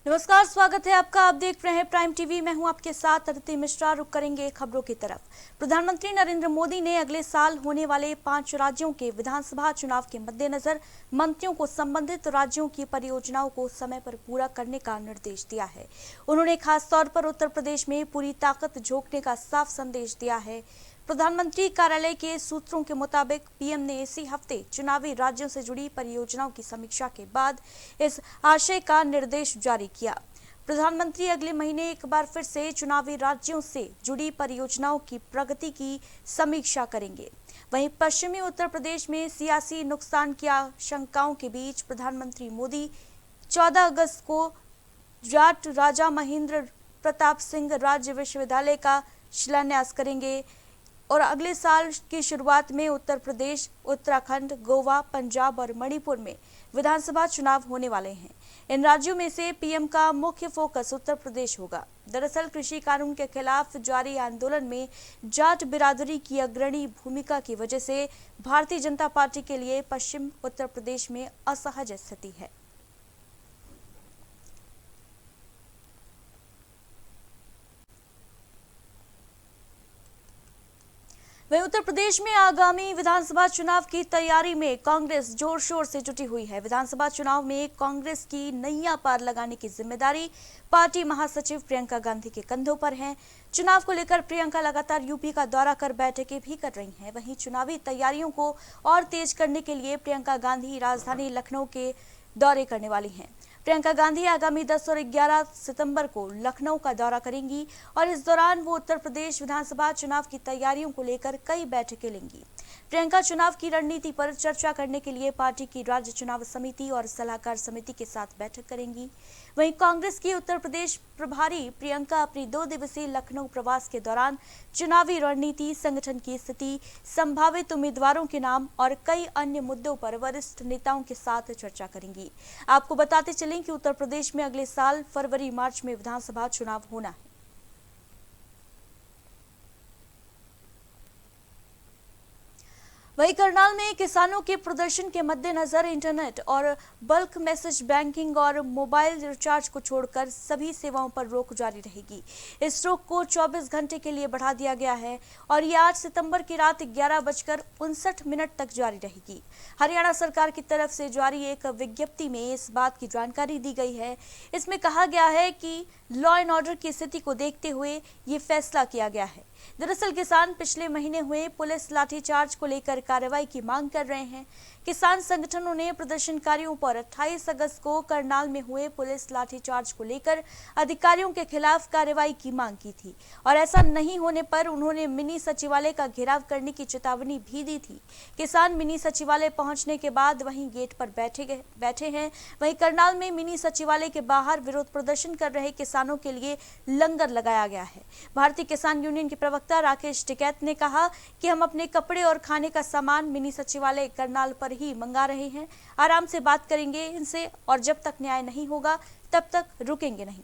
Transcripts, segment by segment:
नमस्कार, स्वागत है आपका। आप देख रहे हैं प्राइम टीवी। मैं हूं आपके साथ अदिति मिश्रा। रुक करेंगे खबरों की तरफ। प्रधानमंत्री नरेंद्र मोदी ने अगले साल होने वाले 5 राज्यों के विधानसभा चुनाव के मद्देनजर मंत्रियों को संबंधित राज्यों की परियोजनाओं को समय पर पूरा करने का निर्देश दिया है। उन्होंने खास तौर पर उत्तर प्रदेश में पूरी ताकत झोंकने का साफ संदेश दिया है। प्रधानमंत्री कार्यालय के सूत्रों के मुताबिक पीएम ने इसी हफ्ते चुनावी राज्यों से जुड़ी परियोजनाओं की समीक्षा के बाद इस आशय का निर्देश जारी किया। प्रधानमंत्री अगले महीने एक बार फिर से चुनावी राज्यों से जुड़ी परियोजनाओं की प्रगति की समीक्षा करेंगे। वहीं पश्चिमी उत्तर प्रदेश में सियासी नुकसान की आशंकाओं के बीच प्रधानमंत्री मोदी 14 अगस्त को जाट राजा महेंद्र प्रताप सिंह राज्य विश्वविद्यालय का शिलान्यास करेंगे और अगले साल की शुरुआत में उत्तर प्रदेश, उत्तराखंड, गोवा, पंजाब और मणिपुर में विधानसभा चुनाव होने वाले हैं। इन राज्यों में से पीएम का मुख्य फोकस उत्तर प्रदेश होगा। दरअसल कृषि कानून के खिलाफ जारी आंदोलन में जाट बिरादरी की अग्रणी भूमिका की वजह से भारतीय जनता पार्टी के लिए पश्चिम उत्तर प्रदेश में असहज स्थिति है। वहीं उत्तर प्रदेश में आगामी विधानसभा चुनाव की तैयारी में कांग्रेस जोर शोर से जुटी हुई है। विधानसभा चुनाव में कांग्रेस की नैया पार लगाने की जिम्मेदारी पार्टी महासचिव प्रियंका गांधी के कंधों पर है। चुनाव को लेकर प्रियंका लगातार यूपी का दौरा कर बैठकें भी कर रही हैं। वहीं चुनावी तैयारियों को और तेज करने के लिए प्रियंका गांधी राजधानी लखनऊ के दौरे करने वाली हैं। प्रियंका गांधी आगामी 10 और 11 सितंबर को लखनऊ का दौरा करेंगी और इस दौरान वो उत्तर प्रदेश विधानसभा चुनाव की तैयारियों को लेकर कई बैठकें लेंगी। प्रियंका चुनाव की रणनीति पर चर्चा करने के लिए पार्टी की राज्य चुनाव समिति और सलाहकार समिति के साथ बैठक करेंगी। वहीं कांग्रेस की उत्तर प्रदेश प्रभारी प्रियंका अपनी 2 दिवसीय लखनऊ प्रवास के दौरान चुनावी रणनीति, संगठन की स्थिति, संभावित उम्मीदवारों के नाम और कई अन्य मुद्दों पर वरिष्ठ नेताओं के साथ चर्चा करेंगी। आपको बताते चलें कि उत्तर प्रदेश में अगले साल फरवरी-मार्च में विधानसभा चुनाव होना है। वहीं करनाल में किसानों के प्रदर्शन के मद्देनजर इंटरनेट और बल्क मैसेज बैंकिंग और मोबाइल रिचार्ज को छोड़कर सभी सेवाओं पर रोक जारी रहेगी। इस रोक को 24 घंटे के लिए बढ़ा दिया गया है और ये 8 सितंबर की रात 11:59 तक जारी रहेगी। हरियाणा सरकार की तरफ से जारी एक विज्ञप्ति में इस बात की जानकारी दी गई है। इसमें कहा गया है कि लॉ एंड ऑर्डर की स्थिति को देखते हुए ये फैसला किया गया है। दरअसल किसान पिछले महीने हुए पुलिस लाठीचार्ज को लेकर कार्रवाई की मांग कर रहे हैं। किसान संगठनों ने प्रदर्शनकारियों पर 28 अगस्त को करनाल में हुए पुलिस लाठीचार्ज को लेकर अधिकारियों के खिलाफ कार्रवाई की मांग की थी और ऐसा नहीं होने पर उन्होंने मिनी सचिवालय का घेराव करने की चेतावनी भी दी थी। किसान मिनी सचिवालय पहुंचने के बाद वहीं गेट पर बैठे हैं। वहीं करनाल में मिनी सचिवालय के बाहर विरोध प्रदर्शन कर रहे किसानों के लिए लंगर लगाया गया है। भारतीय किसान यूनियन के प्रवक्ता राकेश टिकैत ने कहा कि हम अपने कपड़े और खाने का सामान मिनी सचिवालय करनाल पर ही मंगा रहे हैं। आराम से बात करेंगे इनसे और जब तक न्याय नहीं होगा तब तक रुकेंगे नहीं।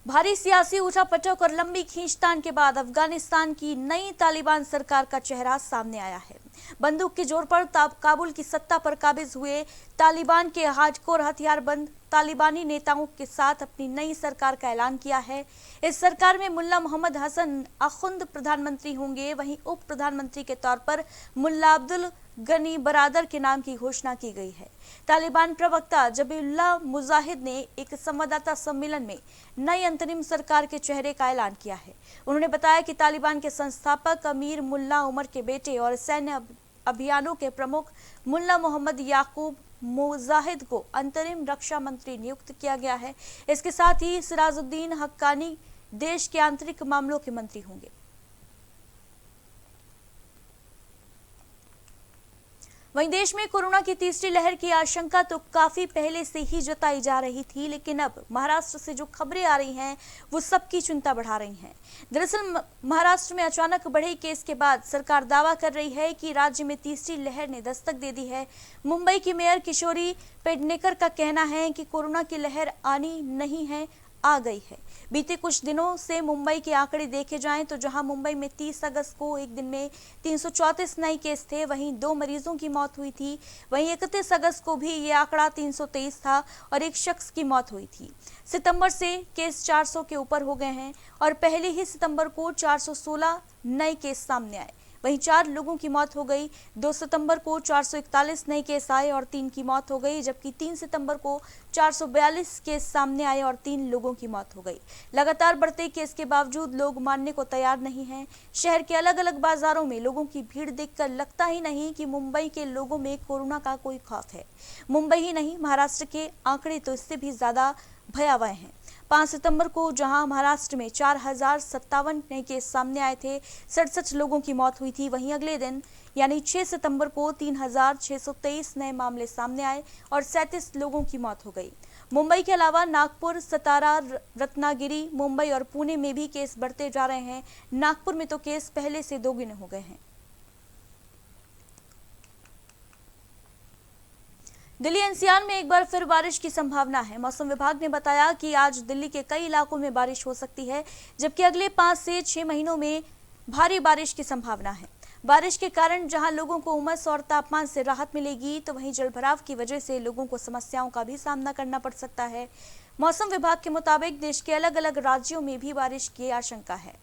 भारी सियासी उठापटक और लंबी खींचतान के बाद अफगानिस्तान की नई तालिबान सरकार का चेहरा सामने आया है। बंदूक के जोर पर काबुल की सत्ता पर काबिज हुए तालिबान के हार्डकोर हथियारबंद तालिबानी नेताओं के साथ अपनी नई सरकार का ऐलान किया है। इस सरकार में मुल्ला मोहम्मद हसन अखुंद प्रधानमंत्री होंगे। वहीं उप प्रधानमंत्री के तौर पर मुल्ला अब्दुल गनी बरादर के नाम की घोषणा की गई है। तालिबान प्रवक्ता जबीउल्लाह मुजाहिद ने एक संवाददाता सम्मेलन में नई अंतरिम सरकार के चेहरे का ऐलान किया है। उन्होंने बताया कि तालिबान के संस्थापक अमीर मुल्ला उमर के बेटे और सैन्य अभियानों के प्रमुख मुल्ला मोहम्मद याकूब मुजाहिद को अंतरिम रक्षा मंत्री नियुक्त किया गया है। इसके साथ ही सिराजुद्दीन हक्कानी देश के आंतरिक मामलों के मंत्री होंगे। वहीं देश में कोरोना की तीसरी लहर की आशंका तो काफी पहले से ही जताई जा रही थी, लेकिन अब महाराष्ट्र से जो खबरें आ रही हैं वो सबकी चिंता बढ़ा रही हैं। दरअसल महाराष्ट्र में अचानक बढ़े केस के बाद सरकार दावा कर रही है कि राज्य में तीसरी लहर ने दस्तक दे दी है। मुंबई की मेयर किशोरी पेडनेकर का कहना है कि कोरोना की लहर आनी नहीं है, आ गई है। बीते कुछ दिनों से मुंबई के आंकड़े देखे जाएं तो जहां मुंबई में 30 अगस्त को एक दिन में 334 नए केस थे, वहीं 2 मरीजों की मौत हुई थी। वहीं 31 अगस्त को भी ये आंकड़ा 323 था और एक शख्स की मौत हुई थी। सितंबर से केस 400 के ऊपर हो गए हैं और पहले ही सितंबर को 416 नए केस सामने आए। वहीं 4 लोगों की मौत हो गई। 2 सितंबर को 441 नए केस आए और 3 की मौत हो गई, जबकि 3 सितंबर को 442 केस सामने आए और 3 लोगों की मौत हो गई। लगातार बढ़ते केस के बावजूद लोग मानने को तैयार नहीं हैं। शहर के अलग अलग बाजारों में लोगों की भीड़ देखकर लगता ही नहीं कि मुंबई के लोगों में कोरोना का कोई खौफ है। मुंबई ही नहीं, महाराष्ट्र के आंकड़े तो इससे भी ज्यादा भयावह हैं। 5 सितंबर को जहां महाराष्ट्र में 4057 नए केस सामने आए थे, 67 लोगों की मौत हुई थी। वहीं अगले दिन यानी 6 सितंबर को 3623 नए मामले सामने आए और 37 लोगों की मौत हो गई। मुंबई के अलावा नागपुर, सतारा, रत्नागिरी, मुंबई और पुणे में भी केस बढ़ते जा रहे हैं। नागपुर में तो केस पहले से दोगुने हो गए हैं। दिल्ली एनसीआर में एक बार फिर बारिश की संभावना है। मौसम विभाग ने बताया कि आज दिल्ली के कई इलाकों में बारिश हो सकती है, जबकि अगले 5 से 6 महीनों में भारी बारिश की संभावना है। बारिश के कारण जहां लोगों को उमस और तापमान से राहत मिलेगी, तो वहीं जलभराव की वजह से लोगों को समस्याओं का भी सामना करना पड़ सकता है। मौसम विभाग के मुताबिक देश के अलग अलग राज्यों में भी बारिश की आशंका है।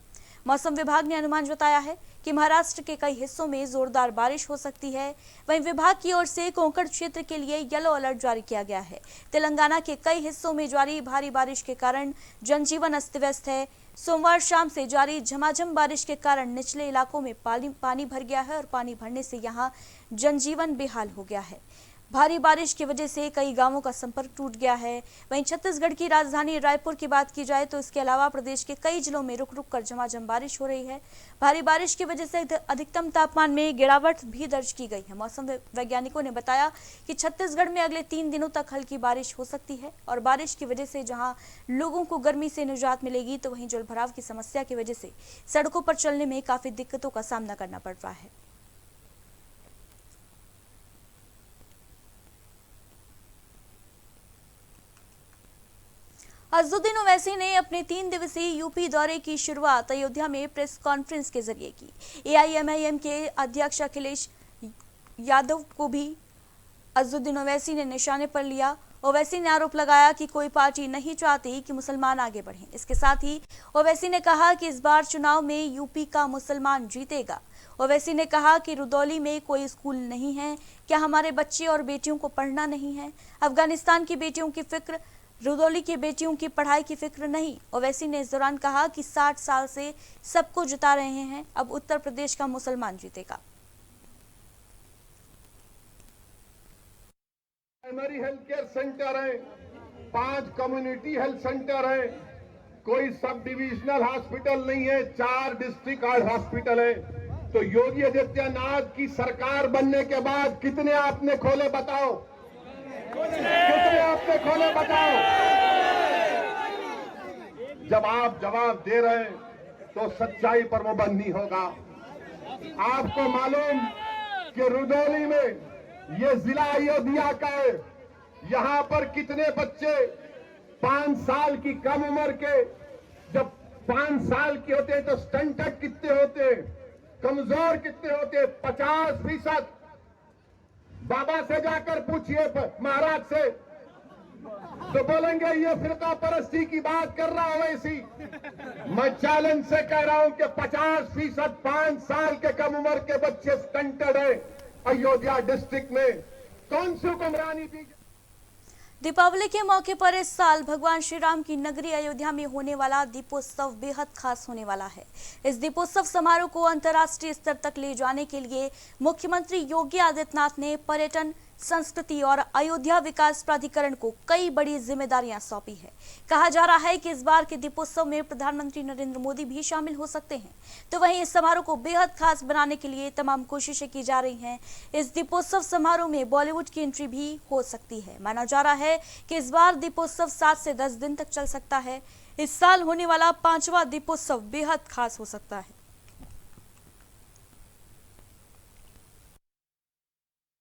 मौसम विभाग ने अनुमान जताया है कि महाराष्ट्र के कई हिस्सों में जोरदार बारिश हो सकती है। वहीं विभाग की ओर से कोंकण क्षेत्र के लिए येलो अलर्ट जारी किया गया है। तेलंगाना के कई हिस्सों में जारी भारी बारिश के कारण जनजीवन अस्त व्यस्त है। सोमवार शाम से जारी झमाझम बारिश के कारण निचले इलाकों में पानी भर गया है और पानी भरने से यहां जनजीवन बेहाल हो गया है। भारी बारिश की वजह से कई गांवों का संपर्क टूट गया है। वहीं छत्तीसगढ़ की राजधानी रायपुर की बात की जाए तो इसके अलावा प्रदेश के कई जिलों में रुक रुक कर झमाझम बारिश हो रही है। भारी बारिश की वजह से अधिकतम तापमान में गिरावट भी दर्ज की गई है। मौसम वैज्ञानिकों ने बताया कि छत्तीसगढ़ में अगले 3 दिनों तक हल्की बारिश हो सकती है और बारिश की वजह से जहां लोगों को गर्मी से निजात मिलेगी, तो वहीं जलभराव की समस्या की वजह से सड़कों पर चलने में काफी दिक्कतों का सामना करना पड़ रहा है। अजहरुद्दीन ओवैसी ने अपने 3 दिवसीय यूपी दौरे की शुरुआत अयोध्या में प्रेस कॉन्फ्रेंस के जरिए की। एआईएमआईएम के अध्यक्ष अखिलेश यादव को भी अजहरुद्दीन ओवैसी ने निशाने पर लिया। ओवैसी ने आरोप लगाया कि कोई पार्टी नहीं चाहती कि मुसलमान आगे बढ़ें। इसके साथ ही ओवैसी ने कहा कि इस बार चुनाव में यूपी का मुसलमान जीतेगा। ओवैसी ने कहा कि रुदौली में कोई स्कूल नहीं है, क्या हमारे बच्चे और बेटियों को पढ़ना नहीं है? अफगानिस्तान की बेटियों की फिक्र, रुदौली की बेटियों की पढ़ाई की फिक्र नहीं। ओवैसी ने इस दौरान कहा कि 60 साल से सबको जिता रहे हैं, अब उत्तर प्रदेश का मुसलमान जीतेगा। प्राइमरी हेल्थ केयर सेंटर है, 5 कम्युनिटी हेल्थ सेंटर है, कोई सब डिविजनल हॉस्पिटल नहीं है, 4 डिस्ट्रिक्ट हॉस्पिटल है। तो योगी आदित्यनाथ की सरकार बनने के बाद कितने आपने खोले बताओ? कितने आपने खोले बताओ? जब आप जवाब दे रहे हैं तो सच्चाई पर मुबन्नी होगा। आपको मालूम कि रुदौली में ये जिला अयोध्या का है, यहां पर कितने बच्चे 5 साल की कम उम्र के, जब 5 साल के होते हैं तो स्टंटेड कितने होते, कमजोर कितने होते? 50%। बाबा से जाकर पूछिए, महाराज से, तो बोलेंगे ये फिरका परस्ती की बात कर रहा है। वैसी मैं चैलेंज से कह रहा हूं कि 50% 5 साल के कम उम्र के बच्चे स्टंटेड है अयोध्या डिस्ट्रिक्ट में। कौन सी हुक्मरानी थी? दीपावली के मौके पर इस साल भगवान श्री राम की नगरी अयोध्या में होने वाला दीपोत्सव बेहद खास होने वाला है। इस दीपोत्सव समारोह को अंतर्राष्ट्रीय स्तर तक ले जाने के लिए मुख्यमंत्री योगी आदित्यनाथ ने पर्यटन, संस्कृति और अयोध्या विकास प्राधिकरण को कई बड़ी जिम्मेदारियां सौंपी है। कहा जा रहा है कि इस बार के दीपोत्सव में प्रधानमंत्री नरेंद्र मोदी भी शामिल हो सकते हैं। तो वहीं इस समारोह को बेहद खास बनाने के लिए तमाम कोशिशें की जा रही हैं। इस दीपोत्सव समारोह में बॉलीवुड की एंट्री भी हो सकती है। माना जा रहा है कि इस बार दीपोत्सव 7 से 10 दिन तक चल सकता है। इस साल होने वाला 5वां दीपोत्सव बेहद खास हो सकता है।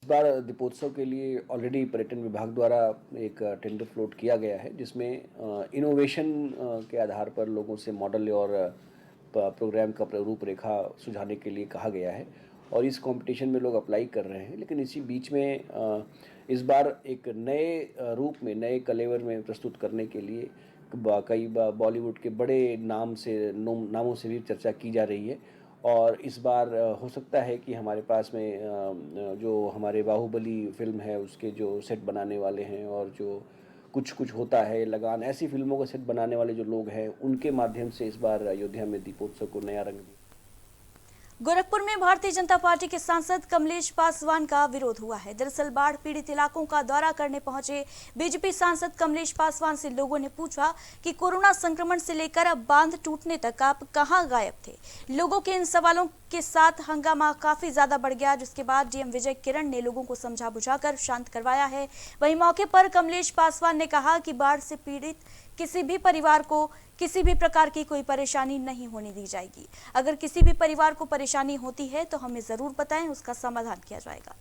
इस बार दीपोत्सव के लिए ऑलरेडी पर्यटन विभाग द्वारा एक टेंडर फ्लोट किया गया है, जिसमें इनोवेशन के आधार पर लोगों से मॉडल और प्रोग्राम का रूपरेखा सुझाने के लिए कहा गया है और इस कंपटीशन में लोग अप्लाई कर रहे हैं। लेकिन इसी बीच में इस बार एक नए रूप में, नए कलेवर में प्रस्तुत करने के लिए कई बॉलीवुड के बड़े नामों से भी चर्चा की जा रही है और इस बार हो सकता है कि हमारे पास में जो हमारे बाहुबली फिल्म है उसके जो सेट बनाने वाले हैं और जो कुछ होता है, लगान, ऐसी फिल्मों का सेट बनाने वाले जो लोग हैं उनके माध्यम से इस बार अयोध्या में दीपोत्सव को नया रंग दिया। गोरखपुर में भारतीय जनता पार्टी के सांसद कमलेश पासवान का विरोध हुआ है। दरअसल बाढ़ पीड़ित इलाकों का दौरा करने पहुंचे बीजेपी सांसद कमलेश पासवान से लोगों ने पूछा कि कोरोना संक्रमण से लेकर अब बांध टूटने तक आप कहां गायब थे। लोगों के इन सवालों के साथ हंगामा काफी ज्यादा बढ़ गया, जिसके बाद डीएम विजय किरण ने लोगों को समझा बुझाकर शांत करवाया है। वहीं मौके पर कमलेश पासवान ने कहा कि बाढ़ से पीड़ित किसी भी परिवार को किसी भी प्रकार की कोई परेशानी नहीं होने दी जाएगी। अगर किसी भी परिवार को परेशानी होती है तो हमें जरूर बताएं, उसका समाधान किया जाएगा।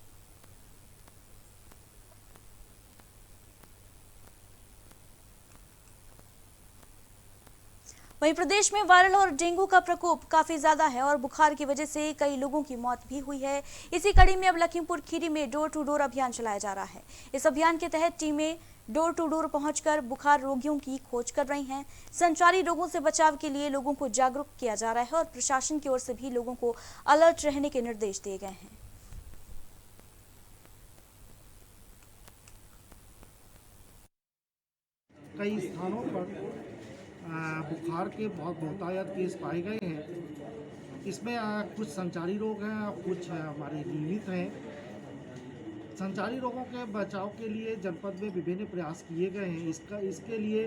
वहीं प्रदेश में वायरल और डेंगू का प्रकोप काफी ज्यादा है और बुखार की वजह से कई लोगों की मौत भी हुई है। इसी कड़ी में अब लखीमपुर खीरी में डोर टू डोर अभियान चलाया जा रहा है। इस अभियान के तहत टीमें डोर टू डोर पहुंचकर बुखार रोगियों की खोज कर रही हैं। संचारी रोगों से बचाव के लिए लोगों को जागरूक किया जा रहा है और प्रशासन की ओर से भी लोगों को अलर्ट रहने के निर्देश दिए गए हैं। कई स्थानों पर बुखार के बहुत बहुतायत केस पाए गए हैं। इसमें कुछ संचारी रोग हैं और कुछ हमारे नियमित हैं। संचारी रोगों के बचाव के लिए जनपद में विभिन्न प्रयास किए गए हैं। इसके लिए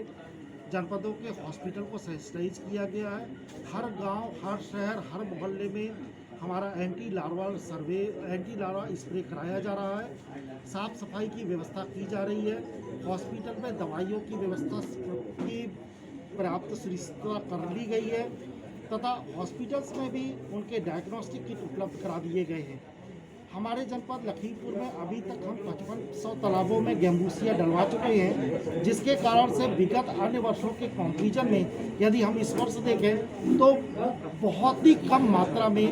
जनपदों के हॉस्पिटल को सैनिटाइज किया गया है। हर गांव, हर शहर, हर मोहल्ले में हमारा एंटी लार्वा स्प्रे कराया जा रहा है। साफ सफाई की व्यवस्था की जा रही है। हॉस्पिटल में दवाइयों की व्यवस्था की पर्याप्त सुनिश्चितता कर ली गई है तथा हॉस्पिटल्स में भी उनके डायग्नोस्टिक किट उपलब्ध करा दिए गए हैं। हमारे जनपद लखीमपुर में अभी तक हम 5500 तालाबों में गेम्बूसिया डलवा चुके हैं, जिसके कारण से विगत अन्य वर्षों के कंपैरिजन में यदि हम इस वर्ष देखें तो बहुत ही कम मात्रा में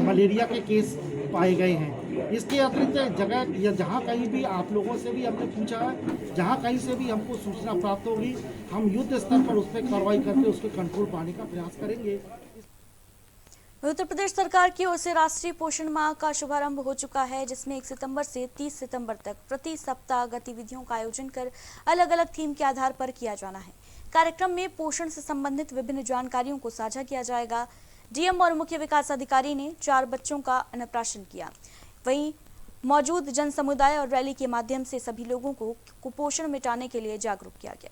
मलेरिया के केस पाए गए हैं। इसके अतिरिक्त जगह या जहाँ कहीं भी आप लोगों से भी हमने पूछा है, जहाँ कहीं से भी हमको सूचना प्राप्त होगी, हम युद्ध स्तर पर उस पर कार्रवाई करके उसके कंट्रोल पाने का प्रयास करेंगे। उत्तर प्रदेश सरकार की ओर से राष्ट्रीय पोषण माह का शुभारंभ हो चुका है, जिसमें 1 सितंबर से 30 सितंबर तक प्रति सप्ताह गतिविधियों का आयोजन कर अलग अलग थीम के आधार पर किया जाना है। कार्यक्रम में पोषण से संबंधित विभिन्न जानकारियों को साझा किया जाएगा। डीएम और मुख्य विकास अधिकारी ने 4 बच्चों का अन्नप्राशन किया। वहीं मौजूद जन समुदाय और रैली के माध्यम से सभी लोगों को कुपोषण मिटाने के लिए जागरूक किया गया।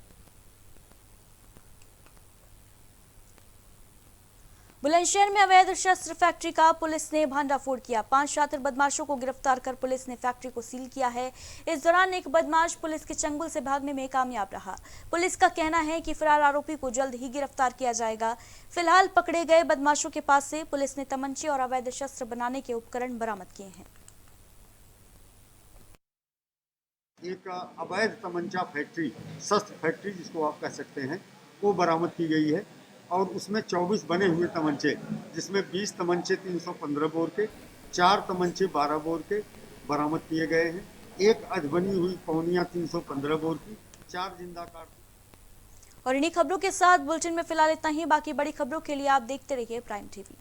बुलंदशहर में अवैध शस्त्र फैक्ट्री का पुलिस ने भांडाफोड़ किया। 5 शातिर बदमाशों को गिरफ्तार कर पुलिस ने फैक्ट्री को सील किया है। इस दौरान एक बदमाश पुलिस के चंगुल से भागने में कामयाब रहा। पुलिस का कहना है कि फरार आरोपी को जल्द ही गिरफ्तार किया जाएगा। फिलहाल पकड़े गए बदमाशों के पास से पुलिस ने तमंचे और अवैध शस्त्र बनाने के उपकरण बरामद किए हैं। एक अवैध तमंचा फैक्ट्री, शस्त्र फैक्ट्री जिसको आप कह सकते हैं, वो बरामद की गई है और उसमें 24 बने हुए तमंचे, जिसमें 20 तमंचे 315 बोर के, 4 तमंचे 12 बोर के बरामद किए गए हैं। एक अधबनी हुई पौनिया 315 बोर की, 4 जिंदा कारतूस। और इन्हीं खबरों के साथ बुलेटिन में फिलहाल इतना ही। बाकी बड़ी खबरों के लिए आप देखते रहिए प्राइम टीवी।